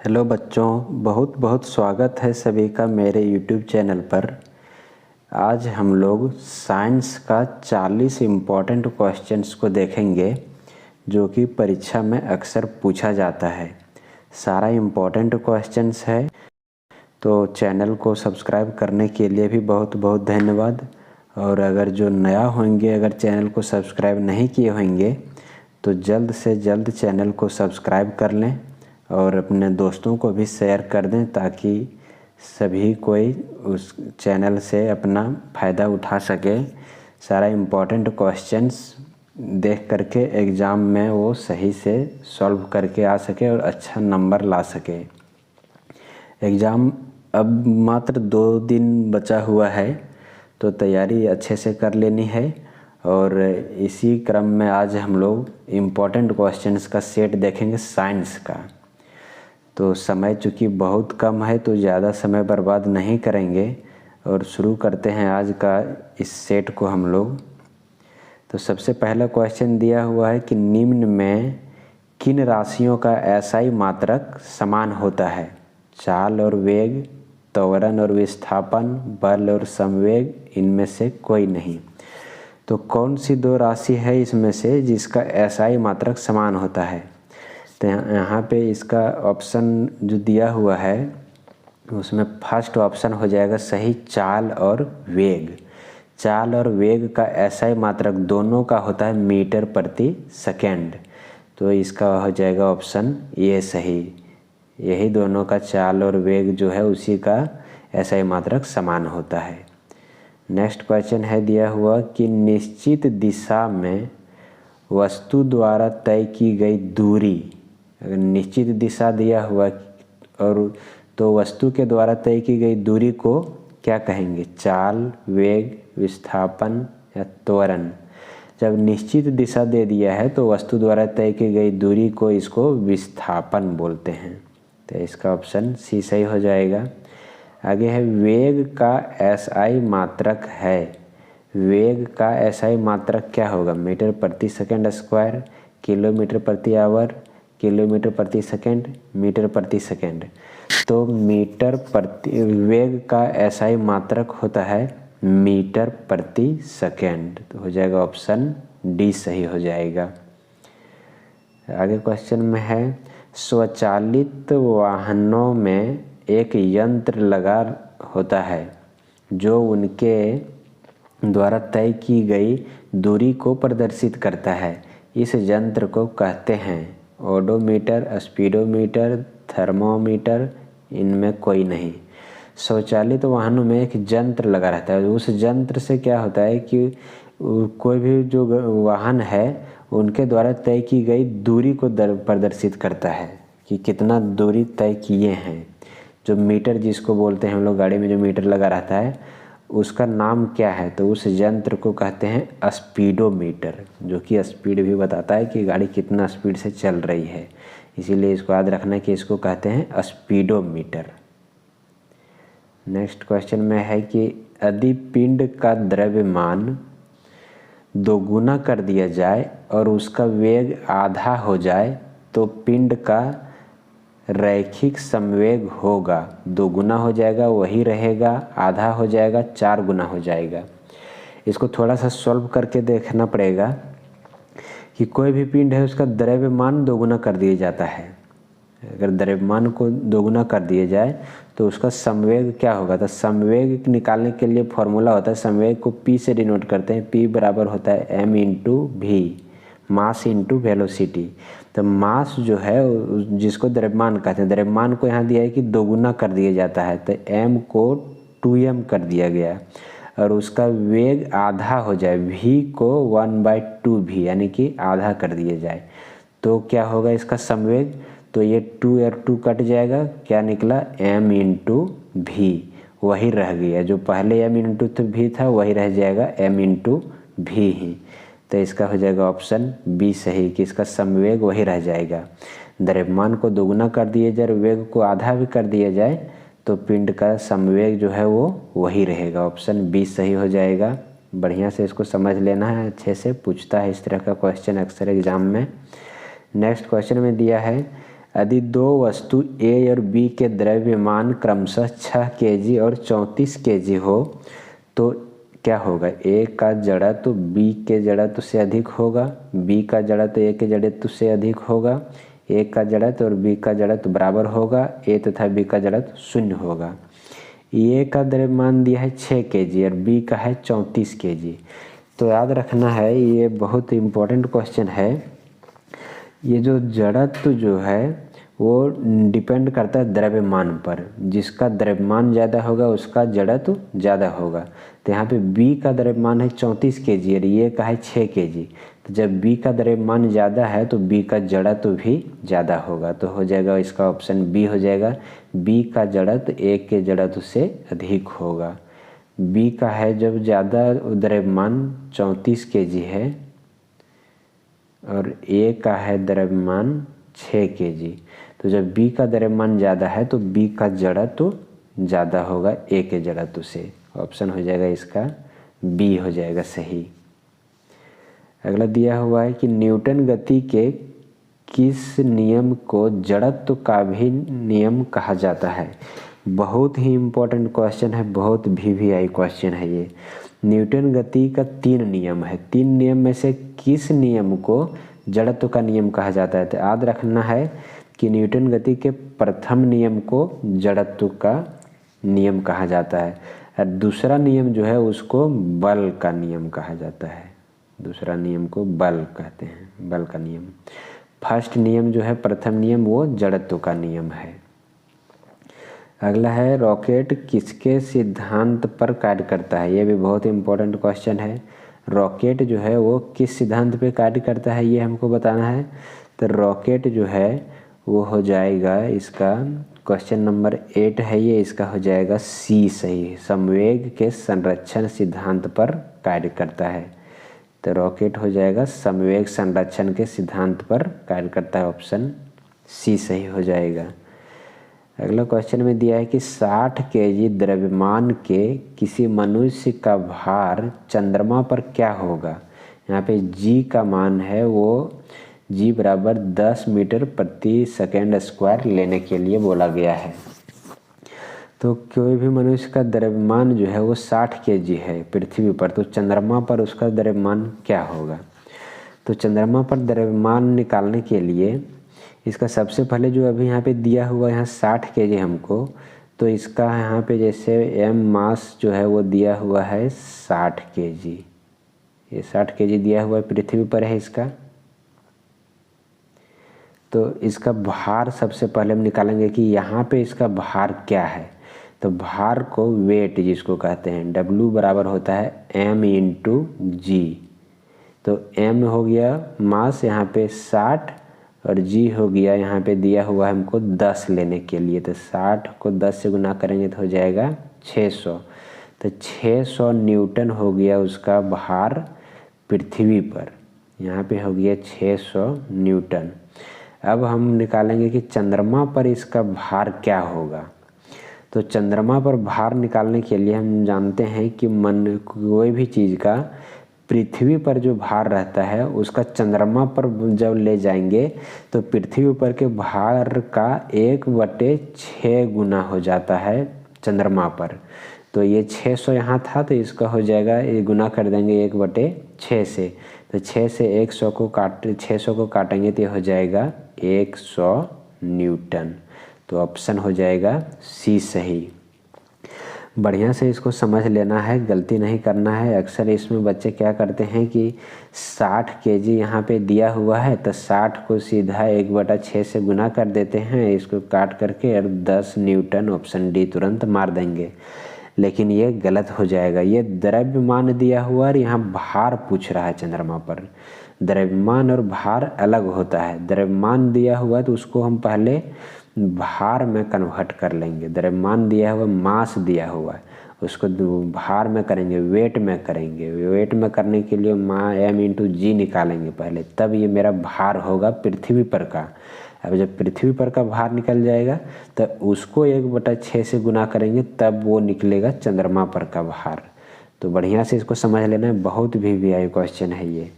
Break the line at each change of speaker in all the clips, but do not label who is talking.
Hello बच्चों, बहुत बहुत स्वागत है सभी का मेरे यूट्यूब चैनल पर। आज हम लोग साइंस का 40 इम्पॉर्टेंट क्वेश्चंस को देखेंगे जो कि परीक्षा में अक्सर पूछा जाता है। सारा इम्पॉर्टेंट क्वेश्चंस है, तो चैनल को सब्सक्राइब करने के लिए भी बहुत बहुत धन्यवाद। और अगर जो नया होंगे, अगर चैनल को सब्सक्राइब नहीं किए होंगे तो जल्द से जल्द चैनल को सब्सक्राइब कर लें और अपने दोस्तों को भी शेयर कर दें ताकि सभी कोई उस चैनल से अपना फ़ायदा उठा सके। सारा इम्पोर्टेंट क्वेश्चंस देख करके एग्ज़ाम में वो सही से सॉल्व करके आ सके और अच्छा नंबर ला सके। एग्ज़ाम अब मात्र 2 दिन बचा हुआ है, तो तैयारी अच्छे से कर लेनी है। और इसी क्रम में आज हम लोग इम्पोर्टेंट क्वेश्चंस का सेट देखेंगे साइंस का। तो समय चूँकि बहुत कम है तो ज़्यादा समय बर्बाद नहीं करेंगे और शुरू करते हैं आज का इस सेट को हम लोग। तो सबसे पहला क्वेश्चन दिया हुआ है कि निम्न में किन राशियों का एसआई मात्रक समान होता है? चाल और वेग, त्वरण और विस्थापन, बल और संवेग, इनमें से कोई नहीं। तो कौन सी 2 राशि है इसमें से जिसका एसआई मात्रक समान होता है? तो यहाँ पे इसका ऑप्शन जो दिया हुआ है उसमें फर्स्ट ऑप्शन हो जाएगा सही, चाल और वेग। चाल और वेग का एसआई मात्रक दोनों का होता है मीटर प्रति सेकेंड, तो इसका हो जाएगा ऑप्शन ये सही। यही दोनों का चाल और वेग जो है उसी का एसआई मात्रक समान होता है। नेक्स्ट क्वेश्चन है दिया हुआ कि निश्चित दिशा में वस्तु द्वारा तय की गई दूरी, अगर निश्चित दिशा दिया हुआ और तो वस्तु के द्वारा तय की गई दूरी को क्या कहेंगे? चाल, वेग, विस्थापन या त्वरण। जब निश्चित दिशा दे दिया है तो वस्तु द्वारा तय की गई दूरी को इसको विस्थापन बोलते हैं, तो इसका ऑप्शन सी सही हो जाएगा। आगे है वेग का एसआई मात्रक है। वेग का एसआई मात्रक क्या होगा? मीटर प्रति सेकंड स्क्वायर, किलोमीटर प्रति आवर, किलोमीटर प्रति सेकंड, मीटर प्रति सेकंड। तो वेग का एसआई मात्रक होता है मीटर प्रति सेकंड, तो हो जाएगा ऑप्शन डी सही हो जाएगा। आगे क्वेश्चन में है स्वचालित वाहनों में एक यंत्र लगा होता है जो उनके द्वारा तय की गई दूरी को प्रदर्शित करता है। इस यंत्र को कहते हैं ओडोमीटर, स्पीडोमीटर, थर्मोमीटर, इनमें कोई नहीं। स्वचालित वाहनों में एक यंत्र लगा रहता है। उस यंत्र से क्या होता है कि कोई भी जो वाहन है उनके द्वारा तय की गई दूरी को प्रदर्शित करता है कि कितना दूरी तय किए हैं। जो मीटर जिसको बोलते हैं हम लोग, गाड़ी में जो मीटर लगा रहता है उसका नाम क्या है? तो उस यंत्र को कहते हैं स्पीडोमीटर, जो कि स्पीड भी बताता है कि गाड़ी कितना स्पीड से चल रही है। इसीलिए इसको याद रखना कि इसको कहते हैं स्पीडोमीटर। नेक्स्ट क्वेश्चन में है कि यदि पिंड का द्रव्यमान दोगुना कर दिया जाए और उसका वेग आधा हो जाए तो पिंड का रैखिक संवेग होगा। 2 गुना हो जाएगा वही रहेगा, आधा हो जाएगा 4 गुना हो जाएगा। इसको थोड़ा सा सॉल्व करके देखना पड़ेगा कि कोई भी पिंड है उसका द्रव्यमान 2 गुना कर दिया जाता है। अगर द्रव्यमान को 2 गुना कर दिया जाए तो उसका संवेग क्या होगा? तो संवेग निकालने के लिए फॉर्मूला होता है, संवेग को P से डिनोट करते हैं। P बराबर होता है m into v, mass into velocity. तो मास जो है जिसको द्रव्यमान कहते हैं, द्रव्यमान को यहाँ दिया है कि 2 गुना कर दिया जाता है, तो m को 2m कर दिया गया और उसका वेग आधा हो जाए, v को 1/2v यानी कि आधा कर दिया जाए तो क्या होगा इसका संवेग? तो ये 2 और 2 कट जाएगा, क्या निकला? m इंटू वी, वही रह गया। जो पहले m इंटू v था वही रह जाएगा m इंटू वी ही, तो इसका हो जाएगा ऑप्शन बी सही कि इसका संवेग वही रह जाएगा। द्रव्यमान को 2 गुना कर दिया जाए, वेग को आधा भी कर दिया जाए तो पिंड का संवेग जो है वो वही रहेगा। ऑप्शन बी सही हो जाएगा। बढ़िया से इसको समझ लेना है, अच्छे से पूछता है इस तरह का क्वेश्चन अक्सर एग्जाम में। नेक्स्ट क्वेश्चन में दिया है यदि दो वस्तु ए और बी के द्रव्यमान क्रमशः 6 kg और 34 kg हो तो क्या होगा? ए का जड़त्व बी के जड़त्व से अधिक होगा, बी का जड़त्व ए के जड़त्व से अधिक होगा, ए का जड़त्व और बी का जड़त्व बराबर होगा, ए तथा बी का जड़त्व 0 होगा। ए का द्रव्यमान दिया है 6 kg और बी का है 34 kg। तो याद रखना है, ये बहुत इम्पोर्टेंट क्वेश्चन है। ये जो जड़त्व जो है वो डिपेंड करता है द्रव्यमान पर, जिसका द्रव्यमान ज़्यादा होगा उसका जड़त्व ज़्यादा होगा। तो यहाँ पे B का द्रव्यमान है 34 kg और ये का है 6 kg। तो जब B का द्रव्यमान ज़्यादा है तो B का जड़त्व भी ज़्यादा होगा। तो हो जाएगा इसका ऑप्शन B हो जाएगा, B का जड़त्व A के जड़त्व से अधिक होगा। B का है जब ज़्यादा द्रव्यमान 34 kg है और A का है द्रव्यमान 6 kg। तो जब B का द्रव्यमान ज़्यादा है तो B का जड़त्व ज़्यादा होगा A के जड़त्व से। ऑप्शन हो जाएगा इसका B हो जाएगा सही। अगला दिया हुआ है कि न्यूटन गति के किस नियम को जड़त्व का भी नियम कहा जाता है? बहुत ही इम्पोर्टेंट क्वेश्चन है, बहुत VVI क्वेश्चन है ये। न्यूटन गति का 3 नियम है, 3 नियम में से किस नियम को जड़त्व का नियम कहा जाता है? तो याद रखना है कि न्यूटन गति के प्रथम नियम को जड़त्व का नियम कहा जाता है और दूसरा नियम जो है उसको बल का नियम कहा जाता है। दूसरा नियम को बल कहते हैं, बल का नियम। फर्स्ट नियम जो है, प्रथम नियम, वो जड़त्व का नियम है। अगला है रॉकेट किसके सिद्धांत पर कार्य करता है? ये भी बहुत इंपॉर्टेंट क्वेश्चन है। रॉकेट जो है वो किस सिद्धांत पे कार्य करता है ये हमको बताना है। तो रॉकेट जो है वो हो जाएगा, इसका क्वेश्चन नंबर 8 है ये, इसका हो जाएगा C सही। संवेग के संरक्षण सिद्धांत पर कार्य करता है। तो रॉकेट हो जाएगा संवेग संरक्षण के सिद्धांत पर कार्य करता है, ऑप्शन C सही हो जाएगा। अगला क्वेश्चन में दिया है कि 60 kg द्रव्यमान के किसी मनुष्य का भार चंद्रमा पर क्या होगा? यहाँ पे G का मान है वो G बराबर 10 मीटर प्रति सेकेंड स्क्वायर लेने के लिए बोला गया है। तो कोई भी मनुष्य का द्रव्यमान जो है वो 60 kg है पृथ्वी पर, तो चंद्रमा पर उसका द्रव्यमान क्या होगा? तो चंद्रमा पर द्रव्यमान निकालने के लिए इसका सबसे पहले जो अभी यहाँ पे दिया हुआ है यहाँ 60 kg हमको, तो इसका यहाँ पे जैसे m मास जो है वो दिया हुआ है 60 kg। ये 60 kg दिया हुआ है पृथ्वी पर है इसका। तो इसका भार सबसे पहले हम निकालेंगे कि यहाँ पे इसका भार क्या है। तो भार को वेट जिसको कहते हैं, W बराबर होता है m इंटू G। तो m हो गया मास यहाँ पे 60 और G हो गया यहाँ पे दिया हुआ है हमको 10 लेने के लिए। तो 60 को 10 से गुना करेंगे तो हो जाएगा 600। तो 600 न्यूटन हो गया उसका भार पृथ्वी पर, यहाँ पे हो गया 600 न्यूटन। अब हम निकालेंगे कि चंद्रमा पर इसका भार क्या होगा। तो चंद्रमा पर भार निकालने के लिए हम जानते हैं कि कोई भी चीज़ का पृथ्वी पर जो भार रहता है उसका चंद्रमा पर जब ले जाएंगे तो पृथ्वी पर के भार का 1/6 गुना हो जाता है चंद्रमा पर। तो ये 600 यहाँ था तो इसका हो जाएगा, ये गुना कर देंगे 1/6 से। तो 6 से 600 को काटेंगे तो ये हो जाएगा 100 न्यूटन। तो ऑप्शन हो जाएगा C सही। बढ़िया से इसको समझ लेना है, गलती नहीं करना है। अक्सर इसमें बच्चे क्या करते हैं कि 60 kg यहाँ पे दिया हुआ है तो 60 को सीधा 1/6 से गुना कर देते हैं, इसको काट करके और 10 न्यूटन ऑप्शन D तुरंत मार देंगे। लेकिन ये गलत हो जाएगा। ये द्रव्यमान दिया हुआ और यहाँ भार पूछ रहा है चंद्रमा पर। द्रव्यमान और भार अलग होता है। द्रव्यमान दिया हुआ तो उसको हम पहले भार में कन्वर्ट कर लेंगे। द्रव्यमान दिया हुआ, मास दिया हुआ है, उसको भार में करेंगे, वेट में करेंगे। वेट में करने के लिए m इंटू G निकालेंगे पहले, तब ये मेरा भार होगा पृथ्वी पर का। अब जब पृथ्वी पर का भार निकल जाएगा तो उसको 1/6 से गुना करेंगे, तब वो निकलेगा चंद्रमा पर का भार। तो बढ़िया से इसको समझ लेना है, बहुत VVI क्वेश्चन है ये।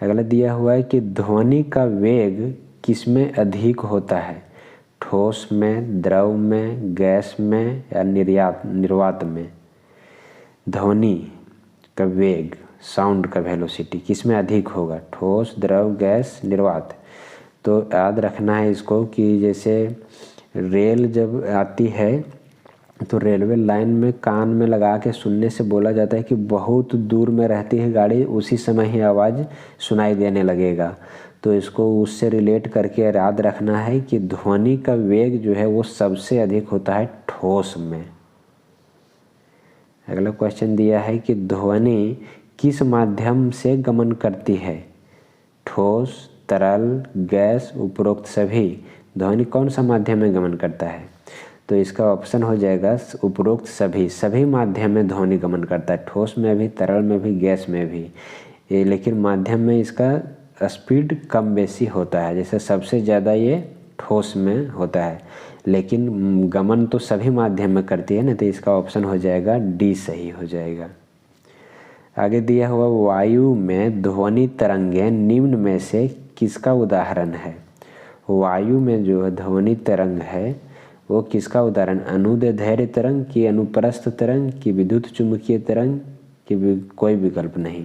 अगला दिया हुआ है कि ध्वनि का वेग किसमें अधिक होता है? ठोस में, द्रव में, गैस में या निर्वात में? ध्वनि का वेग, साउंड का वेलोसिटी किसमें अधिक होगा? ठोस, द्रव, गैस, निर्वात। तो याद रखना है इसको कि जैसे रेल जब आती है तो रेलवे लाइन में कान में लगा के सुनने से बोला जाता है कि बहुत दूर में रहती है गाड़ी, उसी समय ही आवाज़ सुनाई देने लगेगा। तो इसको उससे रिलेट करके याद रखना है कि ध्वनि का वेग जो है वो सबसे अधिक होता है ठोस में। अगला क्वेश्चन दिया है कि ध्वनि किस माध्यम से गमन करती है? ठोस, तरल, गैस, उपरोक्त सभी। ध्वनि कौन सा माध्यम में गमन करता है? तो इसका ऑप्शन हो जाएगा उपरोक्त सभी। सभी माध्यम में ध्वनि गमन करता है, ठोस में भी, तरल में भी, गैस में भी। ये लेकिन माध्यम में इसका स्पीड कम बेसी होता है, जैसे सबसे ज़्यादा ये ठोस में होता है, लेकिन गमन तो सभी माध्यम में करती है ना। तो इसका ऑप्शन हो जाएगा डी सही हो जाएगा। आगे दिया हुआ वायु में ध्वनि तरंगें निम्न में से किसका उदाहरण है? वायु में जो ध्वनि तरंग है वो किसका उदाहरण? अनुदैर्ध्य तरंग की, अनुप्रस्थ तरंग की, विद्युत चुंबकीय तरंग की? कोई विकल्प नहीं।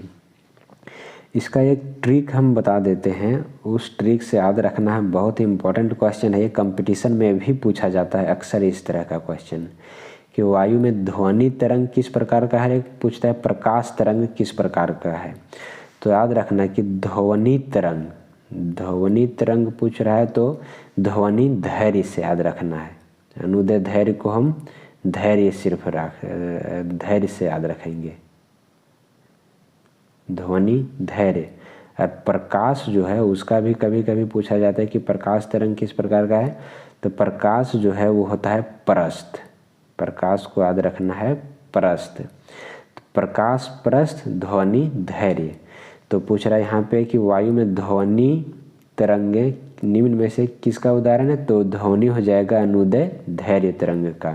इसका एक ट्रिक हम बता देते हैं, उस ट्रिक से याद रखना है, बहुत ही इंपॉर्टेंट क्वेश्चन है ये। कंपटीशन में भी पूछा जाता है अक्सर इस तरह का क्वेश्चन कि वायु में ध्वनि तरंग किस प्रकार का है, पूछता है प्रकाश तरंग किस प्रकार का है। तो याद रखना कि ध्वनि तरंग पूछ रहा है तो ध्वनि धैर्य से याद रखना है। अनुदय धैर्य को हम धैर्य से याद रखेंगे, ध्वनि धैर्य। और प्रकाश जो है उसका भी कभी कभी पूछा जाता है कि प्रकाश तरंग किस प्रकार का है। तो प्रकाश जो है वो होता है परस्थ। प्रकाश को याद रखना है परस्थ। प्रकाश परस्थ, ध्वनि धैर्य। तो पूछ रहा है यहाँ पे कि वायु में ध्वनि तरंगे निम्न में से किसका उदाहरण है? तो ध्वनि हो जाएगा अनुदय धैर्य तरंग का।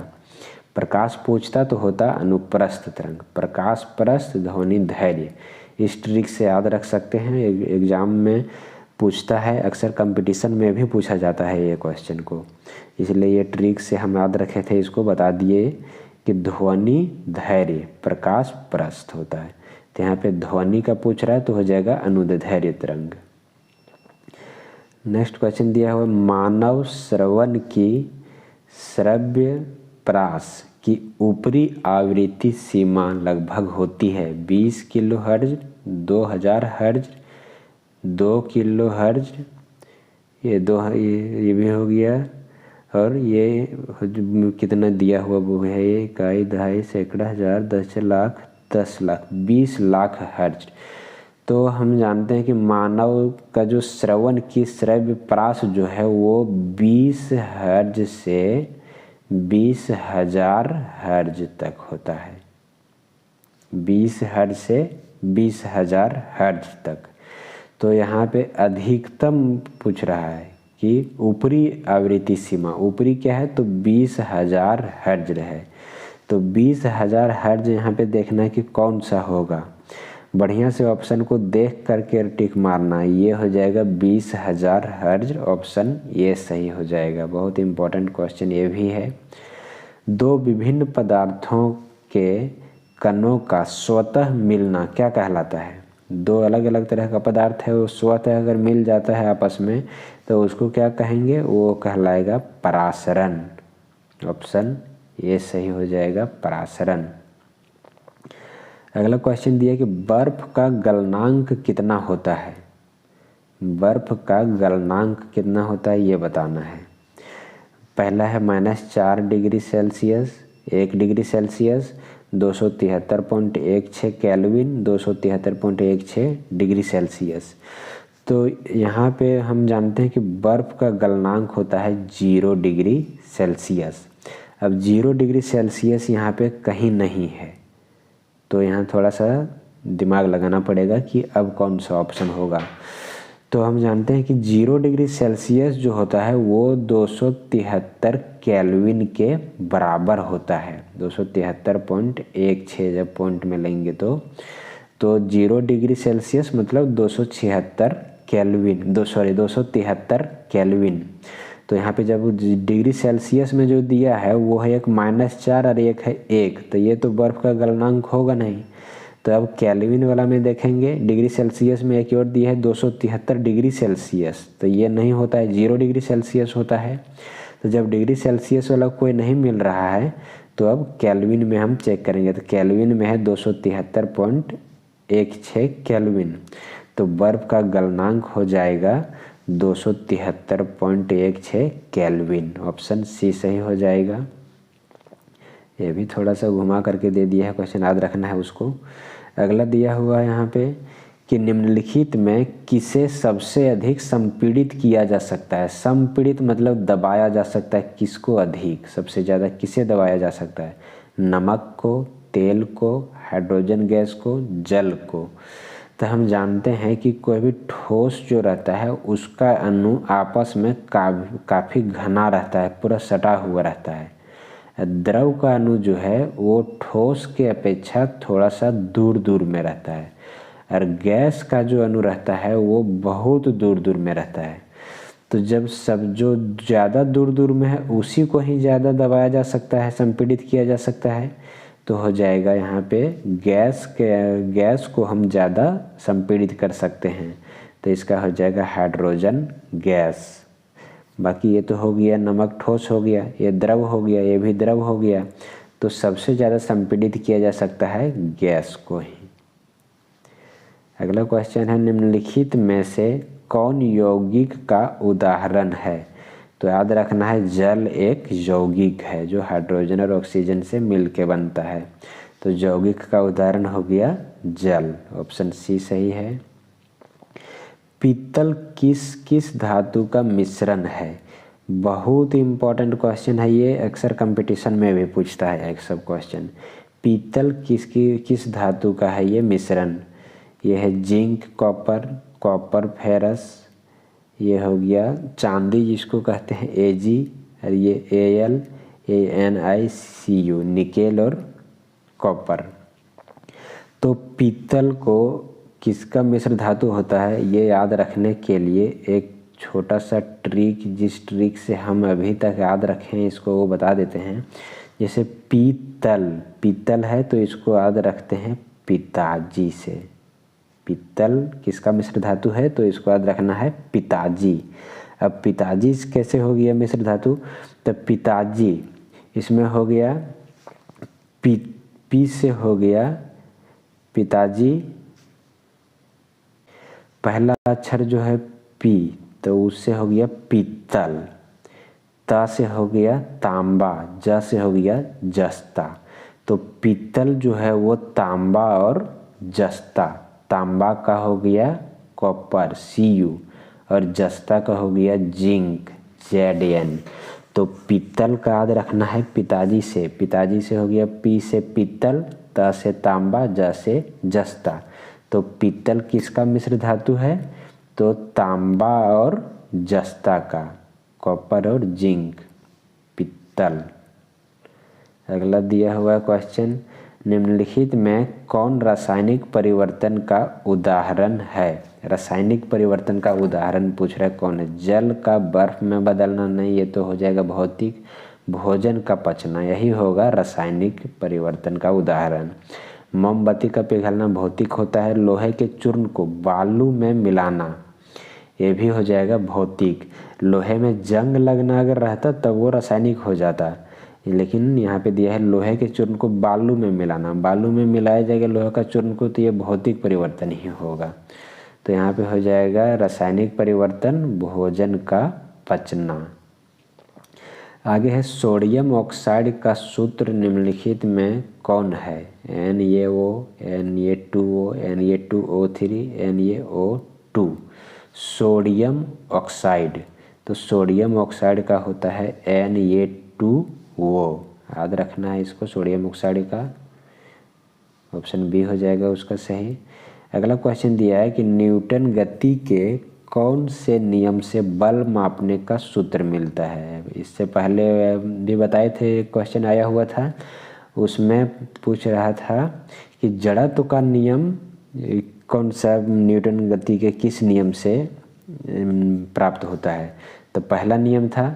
प्रकाश पूछता तो होता अनुप्रस्थ तरंग। प्रकाश परस्थ, ध्वनि धैर्य। इस ट्रिक से याद रख सकते हैं, एग्जाम में पूछता है, अक्सर कंपटीशन में भी पूछा जाता है ये क्वेश्चन को, इसलिए ये ट्रिक से हम याद रखे थे। इसको बता दिए कि ध्वनि धैर्य, प्रकाश परस्थ होता है। तो यहाँ पे ध्वनि का पूछ रहा है तो हो जाएगा अनुदय धैर्य तरंग। नेक्स्ट क्वेश्चन दिया हुआ मानव श्रवण की श्रव्य परास की ऊपरी आवृत्ति सीमा लगभग होती है 20 किलो हर्ज, 2000 हर्ज, 2 किलो हर्ज, ये भी हो गया। और ये कितना दिया हुआ वो है, ये इकाई, दहाई, सैकड़ा, हजार, 10 लाख, 10 लाख, 20 लाख हर्ज। तो हम जानते हैं कि मानव का जो श्रवण की श्रव्य परास जो है वो 20 हर्ज से 20,000 हर्ज तक होता है। 20 हर्ज से 20,000 हर्ज तक। तो यहाँ पे अधिकतम पूछ रहा है कि ऊपरी आवृत्ति सीमा, ऊपरी क्या है तो 20,000 हर्ज है। तो 20,000 हर्ज यहाँ पे देखना है कि कौन सा होगा। बढ़िया से ऑप्शन को देख करके टिक मारना, ये हो जाएगा 20,000 हर्ज, ऑप्शन ये सही हो जाएगा। बहुत इंपॉर्टेंट क्वेश्चन ये भी है। दो विभिन्न पदार्थों के कणों का स्वतः मिलना क्या कहलाता है? दो अलग अलग तरह का पदार्थ है, वो स्वतः अगर मिल जाता है आपस में तो उसको क्या कहेंगे? वो कहलाएगा परासरण। ऑप्शन ये सही हो जाएगा, परासरण। अगला क्वेश्चन दिया कि बर्फ का गलनांक कितना होता है? बर्फ का गलनांक कितना होता है ये बताना है। पहला है -4 degree Celsius, 1 degree Celsius, 273.16 kelvin, 273.16 degree Celsius. तो यहाँ पे हम जानते हैं कि बर्फ का गलनांक होता है 0 डिग्री सेल्सियस। अब 0 डिग्री सेल्सियस यहाँ पे कहीं नहीं है, तो यहाँ थोड़ा सा दिमाग लगाना पड़ेगा कि अब कौन सा ऑप्शन होगा। तो हम जानते हैं कि 0 डिग्री सेल्सियस जो होता है वो 273 केल्विन के बराबर होता है। 273.16 जब पॉइंट में लेंगे तो 0 डिग्री सेल्सियस मतलब 276 केल्विन 273 केल्विन। तो यहाँ पे जब डिग्री सेल्सियस में जो दिया है वो है एक -4 और एक है 1, तो ये तो बर्फ़ का गलनांक होगा नहीं। तो अब केल्विन वाला में देखेंगे, डिग्री सेल्सियस में एक और दिया है 273 डिग्री सेल्सियस, तो ये नहीं होता है, 0 डिग्री सेल्सियस होता है। तो जब डिग्री सेल्सियस वाला कोई नहीं मिल रहा है तो अब केल्विन में हम चेक करेंगे। तो केल्विन में है 273.16 केल्विन, तो बर्फ़ का गलनांक हो जाएगा 273.16 केल्विन। ऑप्शन सी सही हो जाएगा। ये भी थोड़ा सा घुमा करके दे दिया है क्वेश्चन, याद रखना है उसको। अगला दिया हुआ है यहाँ पे कि निम्नलिखित में किसे सबसे अधिक संपीड़ित किया जा सकता है। संपीड़ित मतलब दबाया जा सकता है, किसको अधिक, सबसे ज़्यादा किसे दबाया जा सकता है? नमक को, तेल को, हाइड्रोजन गैस को, जल को। तो हम जानते हैं कि कोई भी ठोस जो रहता है उसका अणु आपस में काफ़ी घना रहता है, पूरा सटा हुआ रहता है। द्रव का अणु जो है वो ठोस के अपेक्षा थोड़ा सा दूर दूर में रहता है, और गैस का जो अणु रहता है वो बहुत दूर दूर में रहता है। तो जब सब जो ज़्यादा दूर दूर में है उसी को ही ज़्यादा दबाया जा सकता है, संपीड़ित किया जा सकता है। तो हो जाएगा यहाँ पे गैस को हम ज़्यादा संपीड़ित कर सकते हैं, तो इसका हो जाएगा हाइड्रोजन गैस। बाकी ये तो हो गया, नमक ठोस हो गया, ये द्रव हो गया, ये भी द्रव हो गया। तो सबसे ज़्यादा संपीड़ित किया जा सकता है गैस को ही। अगला क्वेश्चन है, निम्नलिखित में से कौन यौगिक का उदाहरण है? तो याद रखना है जल एक यौगिक है जो हाइड्रोजन और ऑक्सीजन से मिलके बनता है। तो यौगिक का उदाहरण हो गया जल। ऑप्शन सी सही है। पीतल किस किस धातु का मिश्रण है? बहुत इम्पोर्टेंट क्वेश्चन है ये, अक्सर कंपटीशन में भी पूछता है एक सब क्वेश्चन। पीतल किस धातु का है ये मिश्रण? ये है जिंक कॉपर, कॉपर फेरस, ये हो गया चांदी जिसको कहते हैं Ag, और ये AlAniCu निकेल और कॉपर। तो पीतल को किसका मिश्र धातु होता है ये याद रखने के लिए एक छोटा सा ट्रिक, जिस ट्रिक से हम अभी तक याद रखें इसको वो बता देते हैं। जैसे पीतल है तो इसको याद रखते हैं पिताजी से। पीतल किसका मिश्र धातु है तो इसको याद रखना है पिताजी। अब पिताजी कैसे हो गया मिश्र धातु? तो पिताजी इसमें हो गया पी से हो गया पिताजी, पहला अक्षर जो है पी तो उससे हो गया पीतल, ता से हो गया तांबा, ज से हो गया जस्ता। तो पीतल जो है वो तांबा और जस्ता, तांबा का हो गया कॉपर Cu और जस्ता का हो गया जिंक Zn। तो पीतल का याद रखना है पिताजी से हो गया पी से पीतल, त से तांबा, ज से जस्ता। तो पीतल किसका मिश्र धातु है? तो तांबा और जस्ता का, कॉपर और जिंक, पीतल। अगला दिया हुआ क्वेश्चन, निम्नलिखित में कौन रासायनिक परिवर्तन का उदाहरण है? रासायनिक परिवर्तन का उदाहरण पूछ रहा है कौन है? जल का बर्फ में बदलना नहीं, ये तो हो जाएगा भौतिक। भोजन का पचना, यही होगा रासायनिक परिवर्तन का उदाहरण। मोमबत्ती का पिघलना भौतिक होता है। लोहे के चूर्ण को बालू में मिलाना, ये भी हो जाएगा भौतिक। लोहे में जंग लगना अगर रहता तब वो रासायनिक हो जाता, लेकिन यहाँ पे दिया है लोहे के चूर्ण को बालू में मिलाना, बालू में मिलाया जाएगा लोहे का चूर्ण को, तो ये भौतिक परिवर्तन ही होगा। तो यहाँ पे हो जाएगा रासायनिक परिवर्तन, भोजन का पचना। आगे है सोडियम ऑक्साइड का सूत्र निम्नलिखित में कौन है? NaO, Na2O, Na2O3, NaO2। Sodium oxide, तो सोडियम ऑक्साइड का होता है Na2O, याद रखना है इसको सोडियम ऑक्साइड का। ऑप्शन बी हो जाएगा उसका सही। अगला क्वेश्चन दिया है कि न्यूटन गति के कौन से नियम से बल मापने का सूत्र मिलता है? इससे पहले भी बताए थे, क्वेश्चन आया हुआ था, उसमें पूछ रहा था कि जड़त्व का नियम कौन सा न्यूटन गति के किस नियम से प्राप्त होता है? तो पहला नियम था।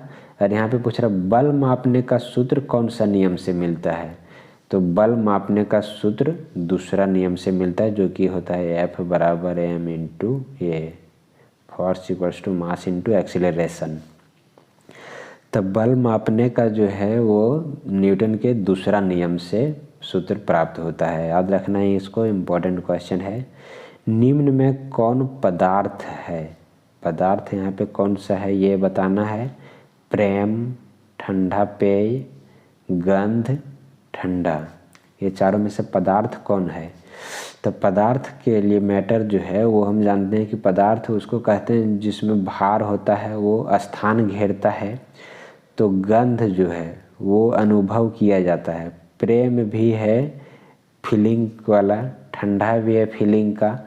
और यहाँ पे पूछ रहा बल मापने का सूत्र कौन सा नियम से मिलता है? तो बल मापने का सूत्र दूसरा नियम से मिलता है, जो कि होता है F बराबर m into a, force equals to mass into acceleration. तब बल मापने का जो है वो न्यूटन के दूसरा नियम से सूत्र प्राप्त होता है। याद रखना है इसको, इम्पोर्टेंट क्वेश्चन है। निम्न में कौन पदार्थ है? पदार्थ यहाँ पे कौन सा है ये बताना है। प्रेम, ठंडा पेय, गंध, ठंडा, ये चारों में से पदार्थ कौन है? तो पदार्थ के लिए मैटर जो है वो हम जानते हैं कि पदार्थ उसको कहते हैं जिसमें भार होता है, वो स्थान घेरता है। तो गंध जो है वो अनुभव किया जाता है। प्रेम भी है फीलिंग वाला, ठंडा भी है फीलिंग का।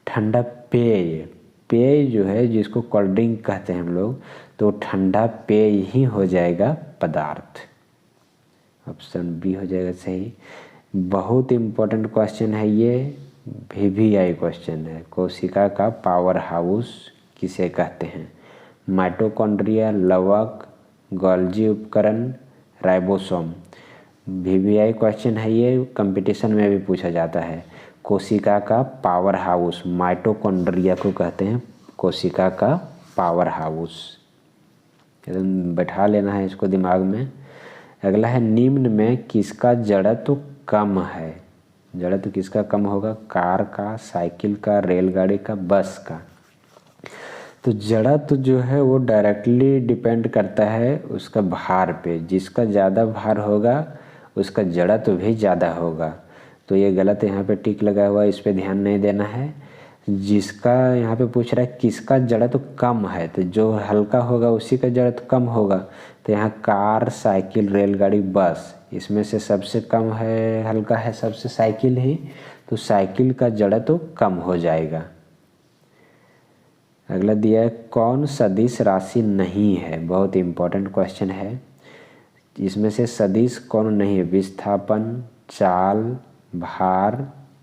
ठंडा पेय, पेय जो है जिसको कोल्ड ड्रिंक कहते हैं हम लोग, तो ठंडा पेय ही हो जाएगा पदार्थ। ऑप्शन बी हो जाएगा सही। बहुत इम्पोर्टेंट क्वेश्चन है ये, VVI क्वेश्चन है। कोशिका का पावर हाउस किसे कहते हैं? माइटोकॉन्ड्रिया, लवक, गोल्जी उपकरण, राइबोसोम। VVI क्वेश्चन है ये, कंपटीशन में भी पूछा जाता है। कोशिका का पावर हाउस, माइटोकॉन्ड्रिया को कहते हैं कोशिका का पावर हाउस। एकदम बैठा लेना है इसको दिमाग में। अगला है निम्न में किसका जड़त्व कम है? जड़त्व किसका कम होगा? कार का, साइकिल का, रेलगाड़ी का, बस का। तो जड़त्व जो है वो डायरेक्टली डिपेंड करता है उसका भार पे। जिसका ज़्यादा भार होगा उसका जड़त्व भी ज़्यादा होगा। तो ये गलत यहाँ पे टिक लगा हुआ है, इस पे ध्यान नहीं देना है। जिसका यहाँ पे पूछ रहा है किसका जड़त्व कम है, तो जो हल्का होगा उसी का जड़त्व कम होगा। तो यहाँ कार, साइकिल, रेलगाड़ी, बस, इसमें से सबसे कम है, हल्का है सबसे साइकिल ही, तो साइकिल का जड़त्व कम हो जाएगा। अगला दिया है कौन सदिश राशि नहीं है? बहुत इम्पोर्टेंट क्वेश्चन है। इसमें से सदिश कौन नहीं है? विस्थापन, चाल, भार,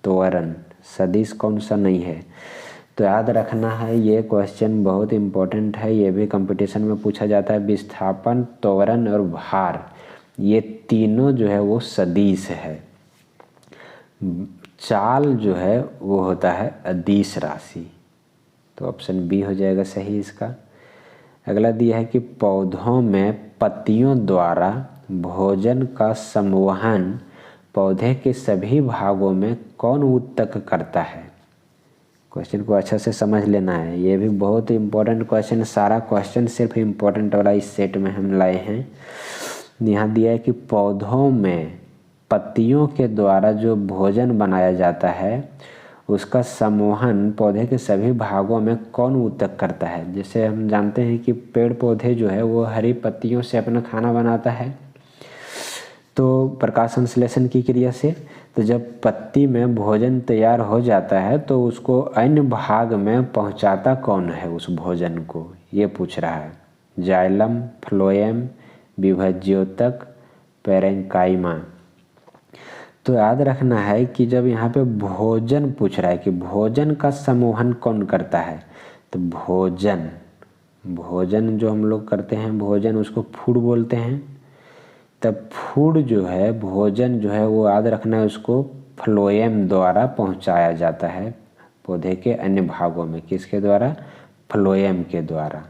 त्वरण, सदिश कौन सा नहीं है? तो याद रखना है ये क्वेश्चन बहुत इम्पोर्टेंट है, ये भी कंपटीशन में पूछा जाता है। विस्थापन, त्वरण और भार, ये तीनों जो है वो सदिश है। चाल जो है वो होता है अदिश राशि। तो ऑप्शन बी हो जाएगा सही इसका। अगला दिया है कि पौधों में पत्तियों द्वारा भोजन का संवहन पौधे के सभी भागों में कौन ऊतक करता है? क्वेश्चन को अच्छा से समझ लेना है, ये भी बहुत इम्पोर्टेंट क्वेश्चन। सारा क्वेश्चन सिर्फ इम्पोर्टेंट वाला इस सेट में हम लाए हैं। यहाँ दिया है कि पौधों में पत्तियों के द्वारा जो भोजन बनाया जाता है उसका संवहन पौधे के सभी भागों में कौन ऊतक करता है? जैसे हम जानते हैं कि पेड़ पौधे जो है वो हरी पत्तियों से अपना खाना बनाता है, तो प्रकाश संश्लेषण की क्रिया से। तो जब पत्ती में भोजन तैयार हो जाता है तो उसको अन्य भाग में पहुंचाता कौन है उस भोजन को? ये पूछ रहा है। जाइलम, फ्लोएम, विभज्योतक, पैरेंकाइमा। तो याद रखना है कि जब यहाँ पे भोजन पूछ रहा है कि भोजन का संवहन कौन करता है, तो भोजन जो हम लोग करते हैं भोजन, उसको फूड बोलते हैं। तब फूड जो है, भोजन जो है वो याद रखना है उसको फ्लोएम द्वारा पहुंचाया जाता है पौधे के अन्य भागों में। किसके द्वारा? फ्लोएम के द्वारा।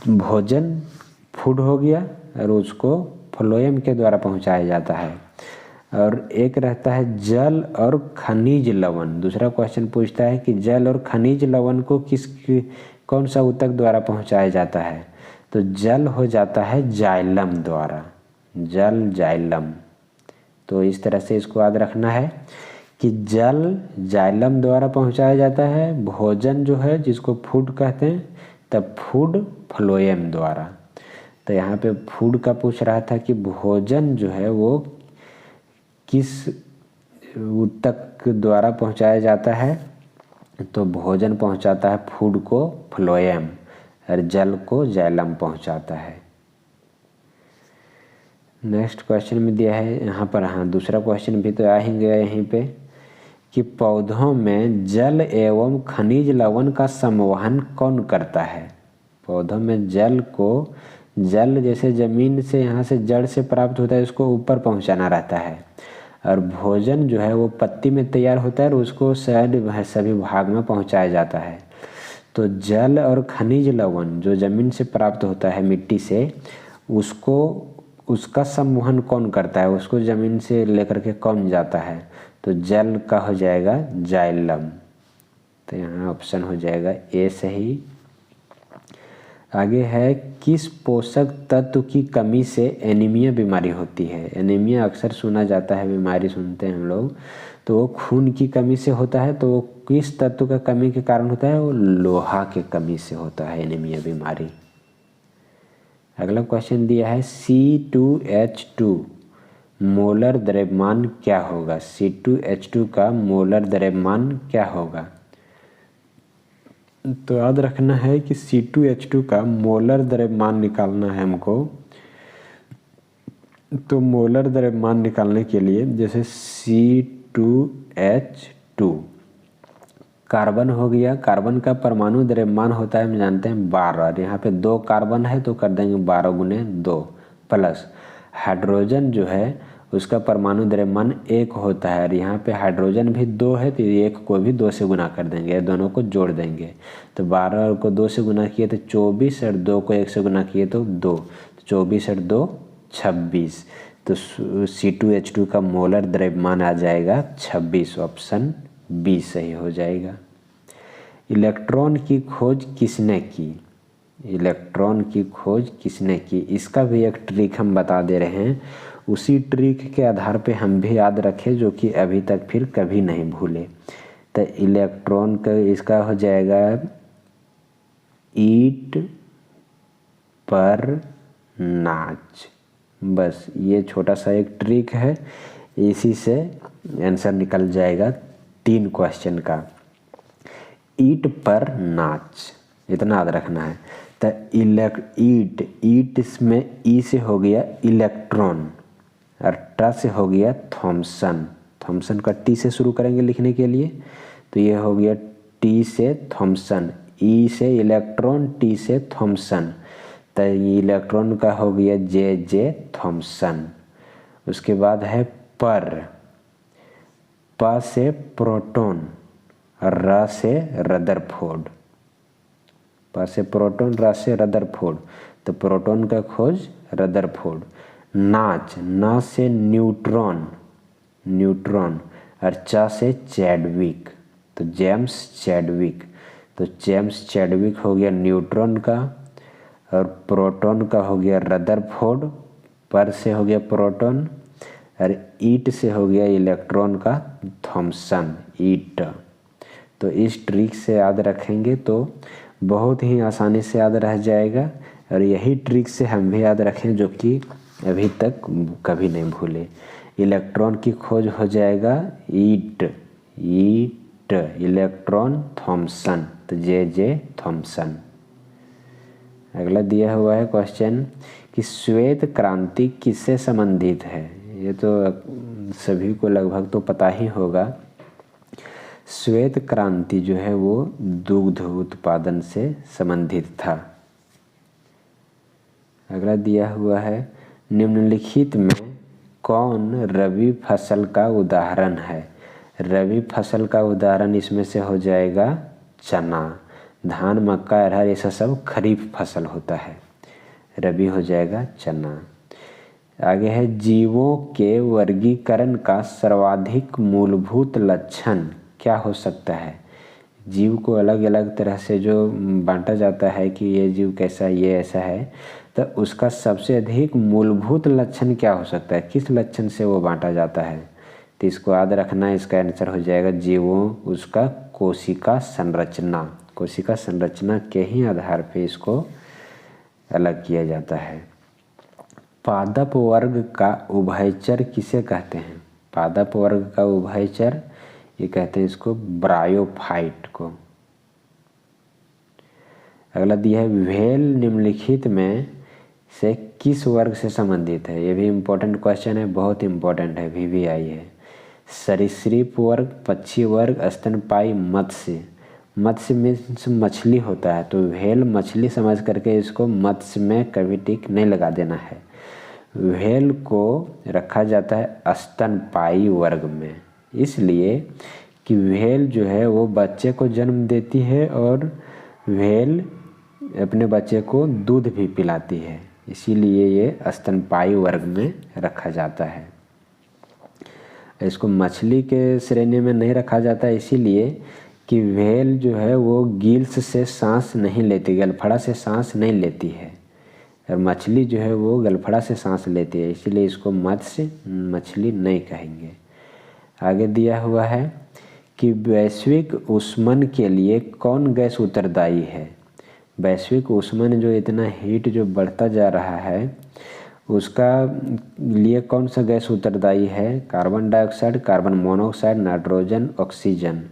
भोजन फूड हो गया और उसको फ्लोएम के द्वारा पहुंचाया जाता है। और एक रहता है जल और खनिज लवण। दूसरा क्वेश्चन पूछता है कि जल और खनिज लवण को कौन सा ऊतक द्वारा पहुंचाया जाता है? तो जल हो जाता है जाइलम द्वारा, जल जाइलम। तो इस तरह से इसको याद रखना है कि जल जाइलम द्वारा पहुंचाया जाता है, भोजन जो है जिसको फूड कहते हैं तब फूड फ्लोएम द्वारा। तो यहाँ पे फूड का पूछ रहा था कि भोजन जो है वो किस ऊतक द्वारा पहुंचाया जाता है, तो भोजन पहुंचाता है फूड को फ्लोएम और जल को जाइलम पहुंचाता है। नेक्स्ट क्वेश्चन में दिया है यहाँ पर, हाँ दूसरा क्वेश्चन भी तो आ ही गया यहीं पे, कि पौधों में जल एवं खनिज लवण का संवहन कौन करता है। पौधों में जल जैसे जमीन से यहाँ से जड़ से प्राप्त होता है, उसको ऊपर पहुँचाना रहता है, और भोजन जो है वो पत्ती में तैयार होता है और उसको शायद सभी भाग में पहुँचाया जाता है। तो जल और खनिज लवण जो जमीन से प्राप्त होता है मिट्टी से, उसका संवहन कौन करता है, उसको जमीन से लेकर के कौन जाता है। तो जल का हो जाएगा जाइलम। तो यहाँ ऑप्शन हो जाएगा ए सही। आगे है, किस पोषक तत्व की कमी से एनीमिया बीमारी होती है। एनीमिया अक्सर सुना जाता है, बीमारी सुनते हैं हम लोग, तो वो खून की कमी से होता है। तो वो किस तत्व का कमी के कारण होता है, वो लोहा के कमी से होता है एनीमिया बीमारी। अगला क्वेश्चन दिया है, C2H2 मोलर द्रव्यमान क्या होगा। C2H2 का मोलर द्रव्यमान क्या होगा। तो याद रखना है कि C2H2 का मोलर द्रव्यमान निकालना है हमको। तो मोलर द्रव्यमान निकालने के लिए, जैसे C2H2 कार्बन हो गया, कार्बन का परमाणु द्रव्यमान होता है हम जानते हैं 12। यहाँ पे 2 कार्बन है तो कर देंगे 12 गुने 2, प्लस हाइड्रोजन जो है उसका परमाणु द्रव्यमान 1 होता है, और यहाँ पे हाइड्रोजन भी 2 है तो 1 को भी 2 से गुना कर देंगे, दोनों को जोड़ देंगे। तो 12 को 2 से गुना किए तो 24, और 2 को 1 से गुना किए तो 2, 24 और 2 26। तो C2H2 का मोलर द्रव्यमान आ जाएगा 26। ऑप्शन बी सही हो जाएगा। इलेक्ट्रॉन की खोज किसने की। इलेक्ट्रॉन की खोज किसने की, इसका भी एक ट्रिक हम बता दे रहे हैं। उसी ट्रिक के आधार पे हम भी याद रखें, जो कि अभी तक फिर कभी नहीं भूले। तो इलेक्ट्रॉन का इसका हो जाएगा ईट पर नाच। बस ये छोटा सा एक ट्रिक है, इसी से आंसर निकल जाएगा 3 क्वेश्चन का। ईट पर नाच, इतना याद रखना है। तो ईट इसमें ई से हो गया इलेक्ट्रॉन, और ट से हो गया थॉमसन। थॉमसन का टी से शुरू करेंगे लिखने के लिए, तो ये हो गया टी से थॉमसन, ई से इलेक्ट्रॉन, टी से थॉमसन। तो इलेक्ट्रॉन का हो गया जे थॉमसन। उसके बाद है पर, प से प्रोटॉन, र से रदरफोर्ड। प से प्रोटॉन, र से रदरफोर्ड, तो प्रोटॉन का खोज रदरफोर्ड। नाच, न से न्यूट्रॉन, और च से चैडविक, तो जेम्स चैडविक। तो जेम्स चैडविक हो गया न्यूट्रॉन का, और प्रोटॉन का हो गया रदरफोर्ड, पर से हो गया प्रोटॉन, और ईट से हो गया इलेक्ट्रॉन का थॉमसन, ईट। तो इस ट्रिक से याद रखेंगे तो बहुत ही आसानी से याद रह जाएगा, और यही ट्रिक से हम भी याद रखें, जो कि अभी तक कभी नहीं भूले। इलेक्ट्रॉन की खोज हो जाएगा ईट इलेक्ट्रॉन थॉमसन, तो जे थॉमसन। अगला दिया हुआ है क्वेश्चन कि श्वेत क्रांति किससे संबंधित है। ये तो सभी को लगभग तो पता ही होगा। श्वेत क्रांति जो है वो दुग्ध उत्पादन से संबंधित था। अगला दिया हुआ है, निम्नलिखित में कौन रबी फसल का उदाहरण है। रबी फसल का उदाहरण इसमें से हो जाएगा चना। धान, मक्का, अरहर ये सब खरीफ फसल होता है, रबी हो जाएगा चना। आगे है, जीवों के वर्गीकरण का सर्वाधिक मूलभूत लक्षण क्या हो सकता है। जीव को अलग अलग तरह से जो बांटा जाता है कि ये जीव कैसा, ये ऐसा है, तो उसका सबसे अधिक मूलभूत लक्षण क्या हो सकता है, किस लक्षण से वो बांटा जाता है। तो इसको याद रखना है, इसका आंसर हो जाएगा जीवों, उसका कोशिका संरचना। कोशिका संरचना के ही आधार पे इसको अलग किया जाता है। पादप वर्ग का उभयचर किसे कहते हैं। पादप वर्ग का उभयचर, ये कहते हैं इसको ब्रायोफाइट को। अगला दिया है, व्हेल निम्नलिखित में से किस वर्ग से संबंधित है? ये भी इम्पोर्टेंट क्वेश्चन है, बहुत इम्पोर्टेंट है, VVI है। सरीसृप वर्ग, पक्षी वर्ग, स्तनपायी, मत्स्य। मत्स्य मीन्स मछली होता है, तो व्हेल मछली समझ करके इसको मत्स्य में कभी टिक नहीं लगा देना है। व्हेल को रखा जाता है स्तनपायी वर्ग में, इसलिए कि व्हेल जो है वो बच्चे को जन्म देती है और व्हेल अपने बच्चे को दूध भी पिलाती है, इसीलिए ये स्तनपायी वर्ग में रखा जाता है। इसको मछली के श्रेणी में नहीं रखा जाता है इसीलिए कि व्हेल जो है वो गिल्स से सांस नहीं लेती, गलफड़ा से सांस नहीं लेती है, और मछली जो है वो गलफड़ा से सांस लेती है, इसीलिए इसको मत्स्य मछली नहीं कहेंगे। आगे दिया हुआ है कि वैश्विक ऊष्मन के लिए कौन गैस उत्तरदायी है? वैश्विक ऊष्मन जो इतना हीट जो बढ़ता जा रहा है उसका लिए कौन सा गैस उत्तरदायी है? Carbon dioxide, carbon monoxide, nitrogen, oxygen.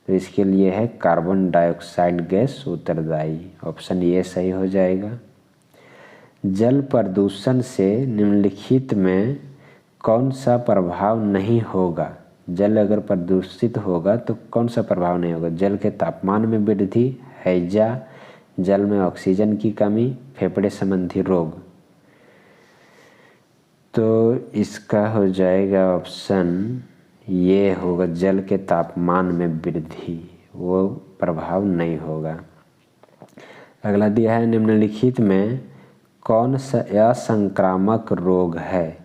तो इसके लिए है कार्बन डाइऑक्साइड गैस उत्तरदायी। ऑप्शन ये सही हो जाएगा। जल प्रदूषण से निम्नलिखित में कौन सा प्रभाव नहीं होगा? जल अगर प्रदूषित होगा तो कौन सा प्रभाव नहीं होगा? जल के तापमान में वृद्धि, हैजा, जल में ऑक्सीजन की कमी, फेफड़े संबंधी रोग। तो इसका हो जाएगा ऑप्शन ये होगा, जल के तापमान में वृद्धि, वो प्रभाव नहीं होगा। अगला दिया है निम्नलिखित में कौन सा असंक्रामक रोग है?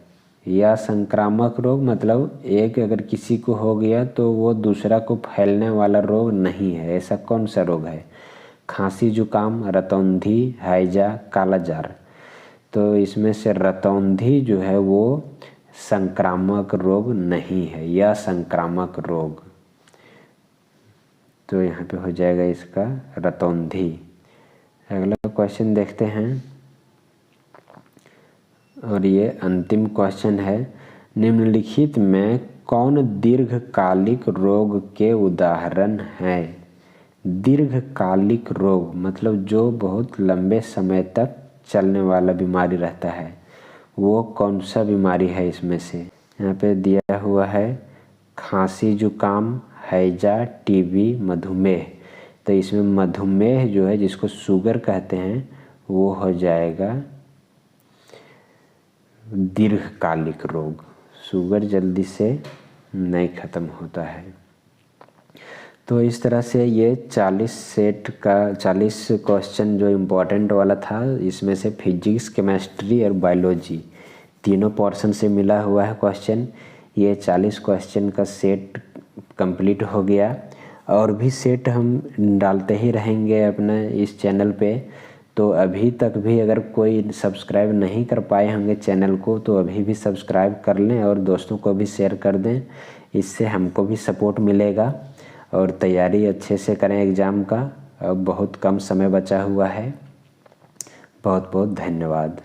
या संक्रामक रोग मतलब एक अगर किसी को हो गया तो वो दूसरा को फैलने वाला रोग नहीं है, ऐसा कौन सा रोग है? खांसी, जुकाम, रतौंधी, हैजा, कालाजार। तो इसमें से रतौंधी जो है वो संक्रामक रोग नहीं है, या संक्रामक रोग, तो यहाँ पे हो जाएगा इसका रतौंधी। अगला क्वेश्चन देखते हैं और ये अंतिम क्वेश्चन है। निम्नलिखित में कौन दीर्घकालिक रोग के उदाहरण है? दीर्घकालिक रोग मतलब जो बहुत लंबे समय तक चलने वाला बीमारी रहता है, वो कौन सा बीमारी है इसमें से? यहाँ पे दिया हुआ है खांसी, जुकाम, हैजा, टीबी, मधुमेह। तो इसमें मधुमेह जो है जिसको शुगर कहते हैं वो हो जाएगा दीर्घकालिक रोग। शुगर जल्दी से नहीं ख़त्म होता है। तो इस तरह से ये 40 क्वेश्चन जो इम्पोर्टेंट वाला था, इसमें से फिजिक्स, केमिस्ट्री और बायोलॉजी तीनों पोर्शन से मिला हुआ है क्वेश्चन। ये 40 क्वेश्चन का सेट कंप्लीट हो गया, और भी सेट हम डालते ही रहेंगे अपने इस चैनल पे। तो अभी तक भी अगर कोई सब्सक्राइब नहीं कर पाए होंगे चैनल को, तो अभी भी सब्सक्राइब कर लें और दोस्तों को भी शेयर कर दें, इससे हमको भी सपोर्ट मिलेगा। और तैयारी अच्छे से करें एग्ज़ाम का, अब बहुत कम समय बचा हुआ है। बहुत बहुत धन्यवाद।